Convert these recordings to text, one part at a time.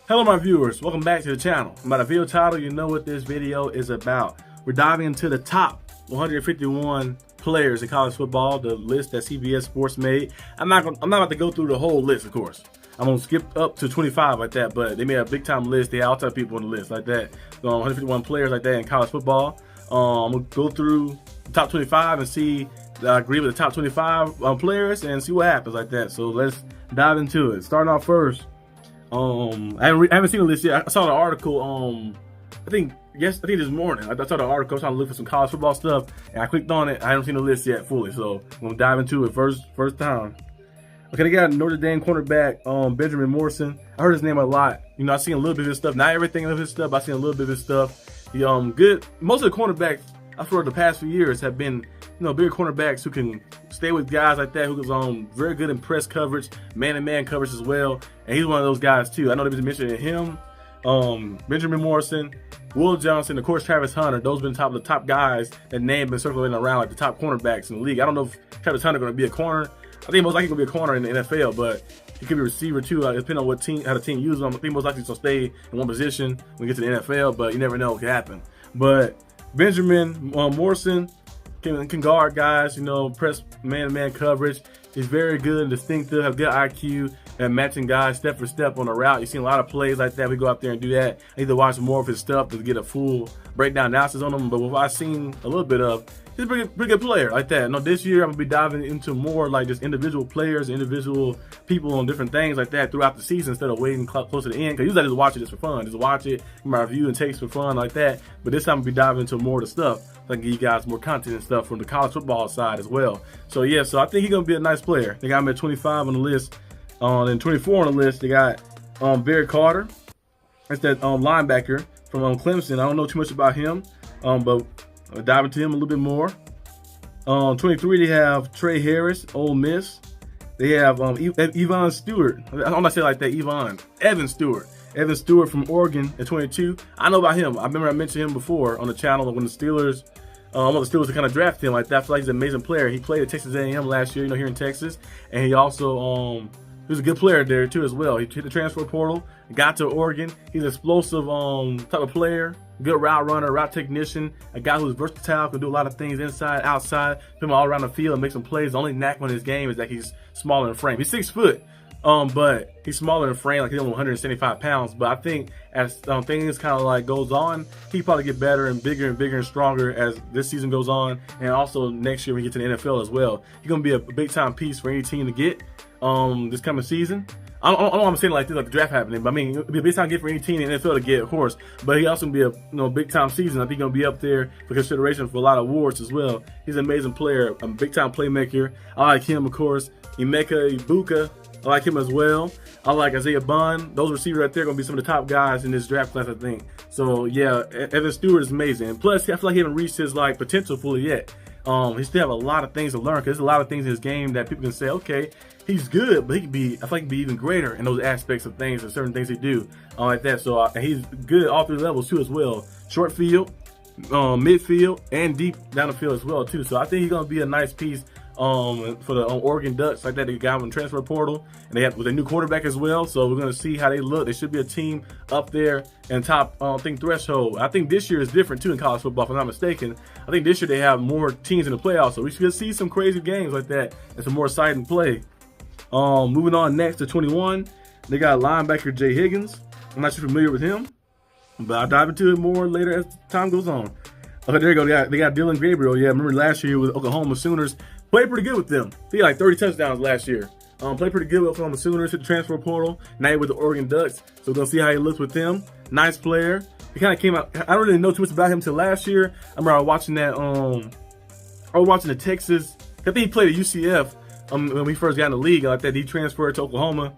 Hello my viewers, welcome back to the channel. By the video title, you know what this video is about. We're diving into the top 151 players in college football, the list that CBS Sports made. I'm not about to go through the whole list, of course. I'm gonna skip up to 25 like that, but they made a big time list. They had all type of people on the list like that. So 151 players like that in college football. I'm gonna go through the top 25 and see that I agree with the top 25 players and see what happens like that. So let's dive into it. Starting off first. I haven't seen the list yet. I saw the article. I think this morning. I saw the article. I was trying to look for some college football stuff, and I clicked on it. I haven't seen the list yet fully, so I'm gonna dive into it first time. Okay, they got Notre Dame cornerback Benjamin Morrison. I heard his name a lot. You know, I've seen a little bit of his stuff. Not everything of his stuff. I've seen a little bit of his stuff. He good. Most of the cornerbacks I've heard the past few years have been, bigger cornerbacks who can stay with guys like that, who goes very good in press coverage, man-to-man coverage as well. And he's one of those guys too. I know they was mentioning him, Benjamin Morrison, Will Johnson, of course Travis Hunter. Those have been the top guys that name been circling around like the top cornerbacks in the league. I don't know if Travis Hunter going to be a corner. I think most likely going to be a corner in the NFL, but he could be a receiver too. Depending on how the team uses him. I think most likely he's going to stay in one position when we get to the NFL, but you never know what could happen. But Benjamin Morrison can guard guys, press man-to-man coverage. He's very good and distinctive, have good IQ, and matching guys step for step on the route. You've seen a lot of plays like that. We go out there and do that. I need to watch more of his stuff to get a full breakdown analysis on him. But what I've seen a little bit of, he's a pretty good player like that. This year I'm gonna be diving into more like just individual players, individual people on different things like that throughout the season instead of waiting close to the end. Because usually I just watch it just for fun, just watch it, give my review and takes for fun like that. But this time I'm gonna be diving into more of the stuff. So I can give you guys more content and stuff from the college football side as well. So yeah, so I think he's gonna be a nice player. They got him at 25 on the list. And 24 on the list, they got Barry Carter. That's that linebacker from Clemson. I don't know too much about him, but I'll dive into him a little bit more. 23, they have Trey Harris, Ole Miss. They have Evan Stewart. I'm not saying like that, Evan Stewart. Evan Stewart from Oregon at 22. I know about him. I remember I mentioned him before on the channel when the Steelers, to kind of draft him like that. I feel like he's an amazing player. He played at Texas A&M last year, here in Texas, and he also he was a good player there too as well. He hit the transfer portal, got to Oregon. He's an explosive type of player, good route runner, route technician, a guy who's versatile, can do a lot of things inside, outside, put him all around the field and make some plays. The only knack on his game is that he's smaller in frame. He's 6 foot, but he's smaller in frame, like he's only 175 pounds. But I think as things kind of like goes on, he probably get better and bigger and stronger as this season goes on, and also next year when we get to the NFL as well. He's gonna be a big time piece for any team to get this coming season. I don't know what I'm saying like this, like the draft happening, but I mean, it'll be a big time get for any team in the NFL to get, of course. But he also gonna be a big time season. I think he's gonna be up there for consideration for a lot of awards as well. He's an amazing player, a big time playmaker. I like him, of course. Emeka Ibuka, I like him as well. I like Isaiah Bond. Those receivers right there are gonna be some of the top guys in this draft class, I think. So yeah, Evan Stewart is amazing. And plus, I feel like he hasn't reached his potential fully yet. He still have a lot of things to learn because there's a lot of things in his game that people can say, okay, he's good, but I feel like he can be even greater in those aspects of things and certain things he do like that. So he's good at all 3 levels too as well. Short field, midfield, and deep down the field as well too. So I think he's gonna be a nice piece for the Oregon Ducks like that. They got him in the transfer portal, and they have with a new quarterback as well. So we're gonna see how they look. They should be a team up there in top threshold. I think this year is different too in college football, if I'm not mistaken. I think this year they have more teams in the playoffs, so we should see some crazy games like that and some more exciting play. Moving on next to 21, they got linebacker Jay Higgins. I'm not too familiar with him, but I'll dive into it more later as time goes on. Okay, there you go. They got Dylan Gabriel. Yeah, remember last year with Oklahoma Sooners. Played pretty good with them. He had like 30 touchdowns last year. Played pretty good with Oklahoma Sooners, hit the transfer portal. Now he's with the Oregon Ducks. So we're going to see how he looks with them. Nice player. He kind of came out. I don't really know too much about him until last year. I remember watching that. I was watching the Texas. I think he played at UCF when we first got in the league. Like that, he transferred to Oklahoma.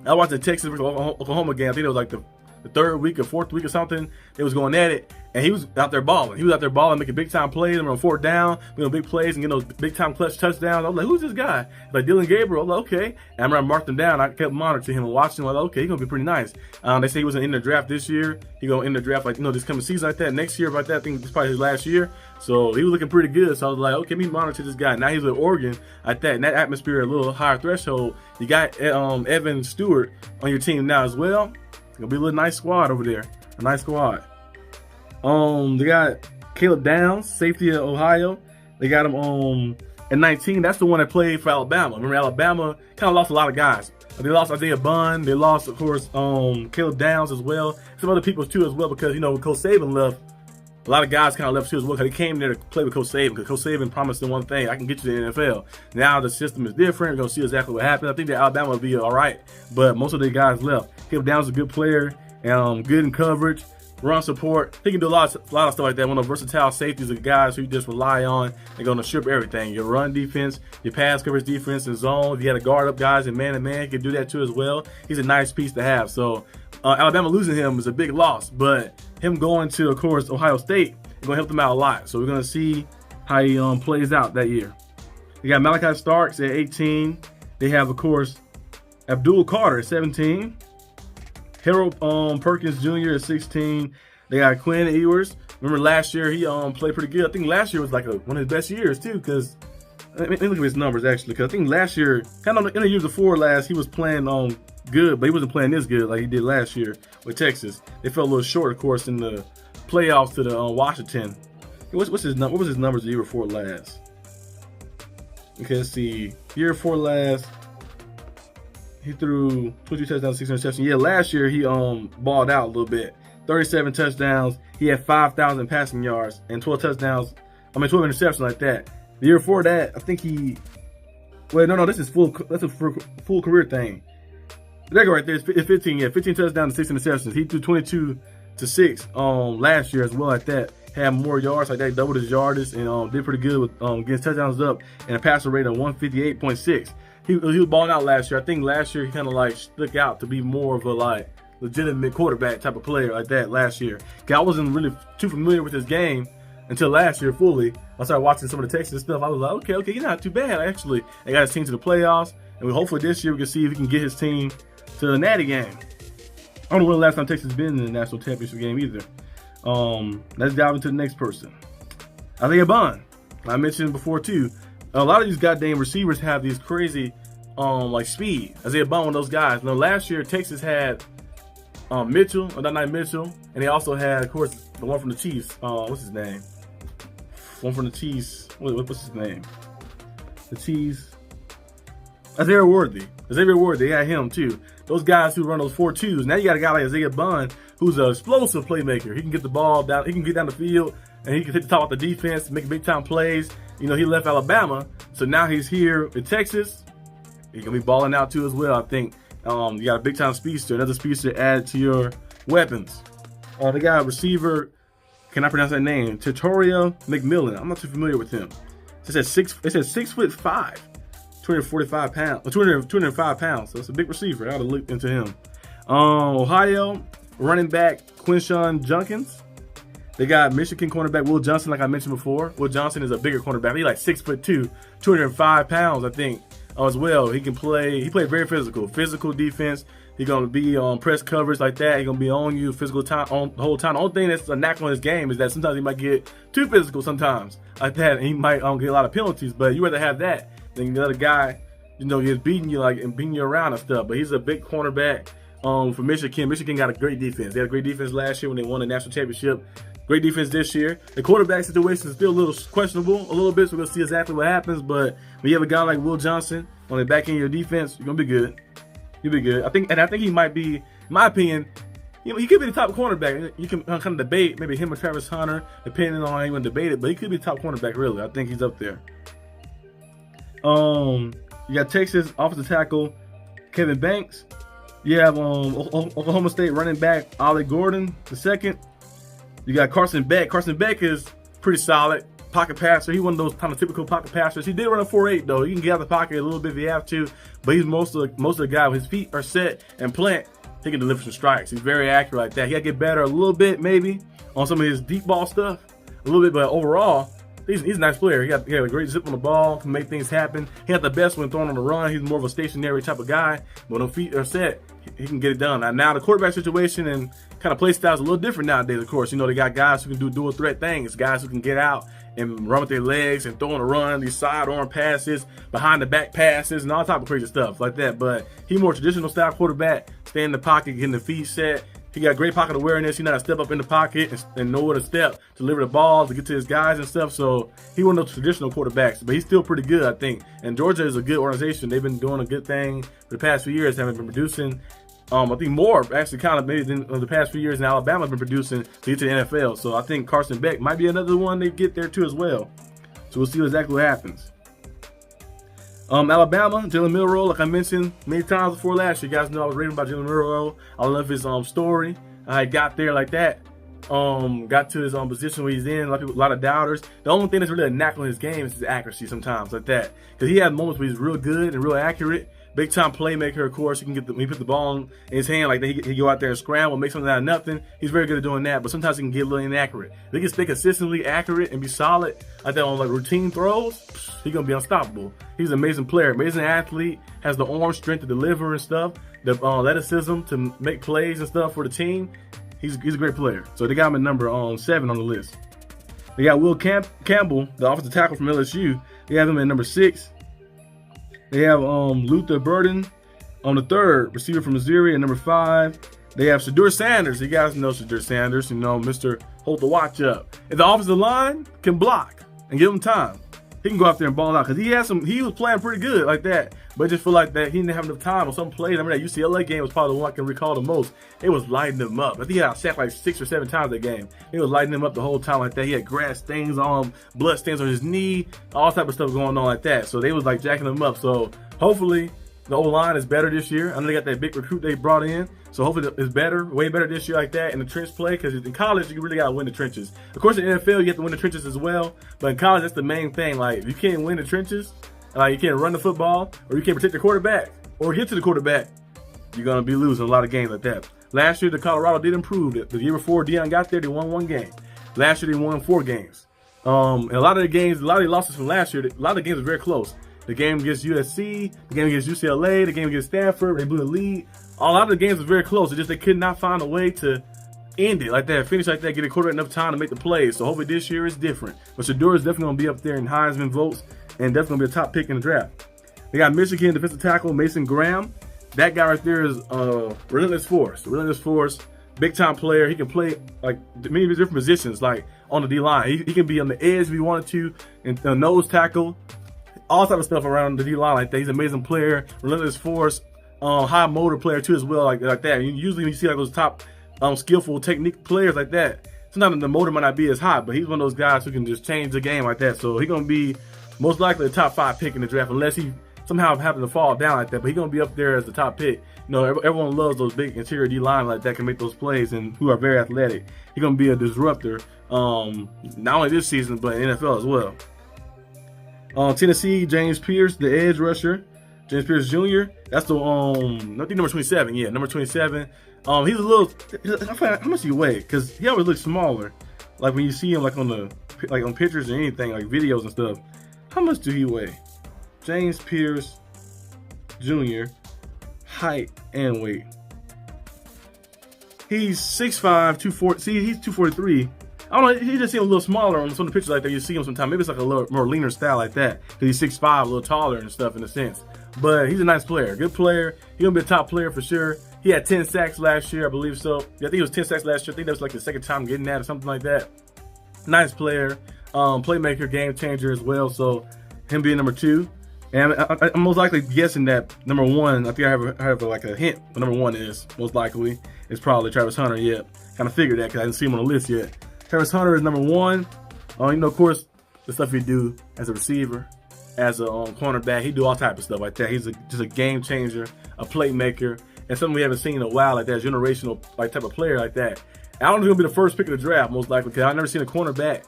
I watched the Texas versus Oklahoma game. I think it was like the 3rd week or 4th week or something. They was going at it, and he was out there balling. He was out there balling, making big time plays. On 4th down, big plays and getting those big time clutch touchdowns. I was like, who's this guy? Like Dylan Gabriel. I was like, okay. And I remember I marked him down. I kept monitoring him and watching him. Like, okay, he's gonna be pretty nice. They say he wasn't in the draft this year. He gonna in the draft this coming season like that. Next year like that. I think it's probably his last year. So he was looking pretty good. So I was like, okay, let me monitor this guy. Now he's with Oregon like that. In that atmosphere, a little higher threshold. You got Evan Stewart on your team now as well. It's gonna be a little nice squad over there. A nice squad. They got Caleb Downs, safety of Ohio. They got him at 19. That's the one that played for Alabama. Remember, Alabama kind of lost a lot of guys. They lost Isaiah Bunn. They lost, of course, Caleb Downs as well. Some other people too as well, because when Coach Saban left, a lot of guys kind of left too as well, because they came there to play with Coach Saban, because Coach Saban promised them one thing: I can get you to the NFL. Now the system is different. We're gonna see exactly what happens. I think that Alabama will be all right, but most of the guys left. Caleb Downs is a good player, good in coverage, run support. He can do a lot of stuff like that. One of the versatile safeties are guys who you just rely on. They're going to strip everything. Your run defense, your pass coverage defense, and zone. If you had to guard up guys in man-to-man, you can do that too as well. He's a nice piece to have. So Alabama losing him is a big loss, but him going to, of course, Ohio State is going to help them out a lot. So we're going to see how he plays out that year. They got Malachi Starks at 18. They have, of course, Abdul Carter at 17. Harold Perkins Jr. at 16. They got Quinn Ewers. Remember last year he played pretty good. I think last year was like one of his best years too, because let me look at his numbers actually. Because I think last year, kind of in the years before last, he was playing good, but he wasn't playing this good like he did last year with Texas. They fell a little short, of course, in the playoffs to the Washington. What's his what was his numbers the year before last? Okay, let's see. Year before last, he threw 22 touchdowns, 6 interceptions. Yeah, last year he balled out a little bit. 37 touchdowns. He had 5,000 passing yards and 12 touchdowns. 12 interceptions like that. The year before that, I think he. Wait, no, this is full. That's a full career thing. There go right there. It's 15. Yeah, 15 touchdowns and 6 interceptions. He threw 22 to 6 last year as well like that. Had more yards like that, doubled his yardage, and did pretty good with getting touchdowns up and a passer rate of 158.6. He was balling out last year. I think last year he kind of like stuck out to be more of a legitimate quarterback type of player like that last year. I wasn't really too familiar with his game until last year fully. I started watching some of the Texas stuff. I was like, okay, he's not too bad actually. They got his team to the playoffs, and hopefully this year we can see if he can get his team to the Natty game. I don't know when the last time Texas has been in the national championship game either. Let's dive into the next person. Isaiah Bunn. I mentioned before too. A lot of these goddamn receivers have these crazy speed. Isaiah Bunn, one of those guys. Now last year Texas had Mitchell, or not Mitchell, and they also had, of course, the one from the Chiefs. What's his name? One from the Chiefs. What's his name? The Chiefs. Xavier Worthy. They had him too. Those guys who run those 4.2s. Now you got a guy like Isaiah Bunn, who's an explosive playmaker. He can get the ball down. He can get down the field, and he can hit the top of the defense, make big time plays. He left Alabama, so now he's here in Texas. He's gonna be balling out too as well. I think you got a big time speedster, another speedster added to your weapons. They got a receiver. Can I pronounce that name? Tatoria McMillan. I'm not too familiar with him. It says 6'5", 245 pounds, 205 pounds. So it's a big receiver. I ought to look into him. Ohio running back Quinshawn Junkins. They got Michigan cornerback Will Johnson, like I mentioned before. Will Johnson is a bigger cornerback. He's like 6'2", 205 pounds, I think, as well. He can play. He played very physical defense. He's gonna be on press coverage like that. He's gonna be on you physical time on the whole time. The only thing that's a knack on his game is that sometimes he might get too physical sometimes like that, and he might get a lot of penalties. But you rather have that than the other guy, just beating you and beating you around and stuff. But he's a big cornerback for Michigan. Michigan got a great defense. They had a great defense last year when they won the national championship. Great defense this year. The quarterback situation is still a little questionable, a little bit, so we'll see exactly what happens. But when you have a guy like Will Johnson on the back end of your defense, you're gonna be good. You'll be good. I think he might be, in my opinion, he could be the top cornerback. You can kind of debate maybe him or Travis Hunter, depending on how you want to debate it. But he could be the top cornerback, really. I think he's up there. You got Texas offensive tackle Kevin Banks. You have Oklahoma State running back Ollie Gordon II. You got Carson Beck. Carson Beck is pretty solid pocket passer. He's one of those kind of typical pocket passers. He did run a 4.8 though. He can get out of the pocket a little bit if you have to, but he's most of the guy when his feet are set and plant, he can deliver some strikes. He's very accurate like that. He got to get better a little bit maybe on some of his deep ball stuff, a little bit, but overall he's a nice player. He had a great zip on the ball, can make things happen. He had the best when throwing on the run. He's more of a stationary type of guy. When the feet are set, he can get it done. Now the quarterback situation and kind of play style is a little different nowadays, of course. You know, they got guys who can do dual threat things, guys who can get out and run with their legs and throw on the run, these sidearm passes, behind the back passes, and all type of crazy stuff like that. But he's more traditional style quarterback, stay in the pocket, getting the feet set. He got great pocket awareness. He know how to step up in the pocket and know where to step, to deliver the ball, to get to his guys and stuff. So he one of those traditional quarterbacks, but he's still pretty good, I think. And Georgia is a good organization. They've been doing a good thing for the past few years, haven't been producing. I think more actually kind of maybe than the past few years in Alabama have been producing to get to the NFL. So I think Carson Beck might be another one they get there too as well. So we'll see exactly what happens. Alabama, Jalen Milroe, like I mentioned many times before last year. You guys know I was reading about Jalen Milroe. I love his story. I got there like that. Got to his position where he's in. A lot of doubters. The only thing that's really a knack on his game is his accuracy sometimes like that. Because he has moments where he's real good and real accurate. Big time playmaker, of course. He can get he put the ball in his hand like that. He go out there and scramble, make something out of nothing. He's very good at doing that, but sometimes he can get a little inaccurate. If he can stay consistently accurate and be solid like that on like routine throws, he's gonna be unstoppable. He's an amazing player, amazing athlete, has the arm strength to deliver and stuff, the athleticism to make plays and stuff for the team. He's a great player. So they got him at number 7 on the list. They got Will Campbell, the offensive tackle from LSU. They have him at number 6. They have Luther Burden on the 3rd, receiver from Missouri at number 5. They have Shedeur Sanders. You guys know Shedeur Sanders, you know, Mr. Hold the Watch Up. If the offensive line can block and give him time, he can go out there and ball out. Because he was playing pretty good like that. But I just feel like that he didn't have enough time on some plays. I remember that UCLA game was probably the one I can recall the most. It was lighting him up. I think he got sacked like 6 or 7 times that game. It was lighting him up the whole time like that. He had grass stains on him, blood stains on his knee, all type of stuff going on like that. So they was like jacking him up. So hopefully the O-line is better this year. I know they got that big recruit they brought in. So hopefully it's better, way better this year like that in the trench play. Because in college, you really got to win the trenches. Of course, in the NFL, you have to win the trenches as well. But in college, that's the main thing. Like, if you can't win the trenches, like you can't run the football, or you can't protect the quarterback, or get to the quarterback, you're going to be losing a lot of games like that. Last year, the Colorado did improve. The year before Deion got there, they won 1 game. Last year, they won 4 games. And a lot of the games, a lot of the losses from last year, a lot of the games were very close. The game against USC, the game against UCLA, the game against Stanford, they blew the lead. A lot of the games were very close. It's just they could not find a way to end it like that, finish like that, get a quarterback enough time to make the plays. So hopefully this year is different. But Shedeur is definitely going to be up there in Heisman votes and definitely going to be a top pick in the draft. They got Michigan defensive tackle Mason Graham. That guy right there is relentless force. Relentless force, big time player. He can play like many different positions, like on the D line. He can be on the edge if he wanted to, and nose tackle, all type of stuff around the D line like that. He's an amazing player, relentless force, high motor player too as well, like that. Usually when you see like those top skillful technique players like that, sometimes the motor might not be as high, but he's one of those guys who can just change the game like that. So he's gonna be most likely a top 5 pick in the draft, unless he somehow happen to fall down like that. But he's gonna be up there as the top pick. You know, everyone loves those big interior D line like that can make those plays and who are very athletic. He's gonna be a disruptor, not only this season but in NFL as well. Tennessee, James Pierce, the edge rusher, James Pierce Jr. That's the I think number 27. Yeah, number 27. He's a little. How much do you weigh? Because he always looks smaller. Like when you see him, like on pictures or anything, like videos and stuff. How much do he weigh? James Pierce Jr. Height and weight. He's 6'5", 240. See, he's 243. I don't know. He just seems a little smaller on some of the pictures like that. You see him sometimes. Maybe it's like a little more leaner style like that. Because he's 6'5", a little taller and stuff in a sense. But he's a nice player. Good player. He's going to be a top player for sure. He had 10 sacks last year, I believe so. Yeah, I think it was 10 sacks last year. I think that was like the second time getting that or something like that. Nice player. Playmaker, game changer as well. So him being number 2. And I'm most likely guessing that number 1, I think I have like a hint. But number 1 is most likely is probably Travis Hunter. Yeah, kind of figured that because I didn't see him on the list yet. Travis Hunter is number 1. You know, of course, the stuff he do as a receiver, as a cornerback, he do all type of stuff like that. He's just a game changer, a playmaker, and something we haven't seen in a while like that, generational like type of player like that. I don't know if he'll be the first pick of the draft most likely because I've never seen a cornerback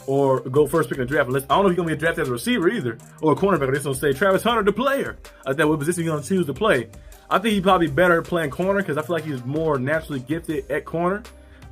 or go first pick in the draft. Unless, I don't know if he's going to be drafted as a receiver either or a cornerback. They're just going to say Travis Hunter, the player. Like that, what position he's going to choose to play. I think he's probably better at playing corner because I feel like he's more naturally gifted at corner.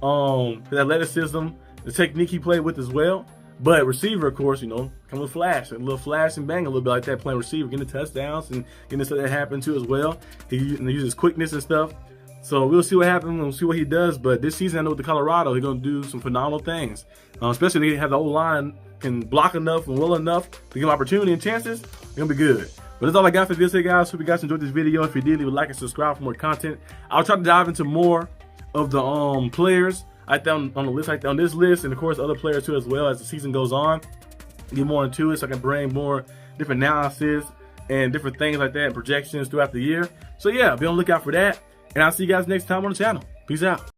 His athleticism, the technique he played with as well. But receiver, of course, come with flash, a little flash and bang, a little bit like that, playing receiver, getting the touchdowns and getting the stuff that happened too as well. He uses quickness and stuff. So we'll see what happens. We'll see what he does. But this season, I know with the Colorado, he's going to do some phenomenal things. Especially if they have the O-line can block enough and well enough to give him opportunity and chances. It's going to be good. But that's all I got for this today, guys. Hope you guys enjoyed this video. If you did, leave a like and subscribe for more content. I'll try to dive into more of the players on the list, on this list, and of course other players too as well as the season goes on. Get more into it so I can bring more different analysis and different things like that and projections throughout the year. So yeah, be on the lookout for that. And I'll see you guys next time on the channel. Peace out.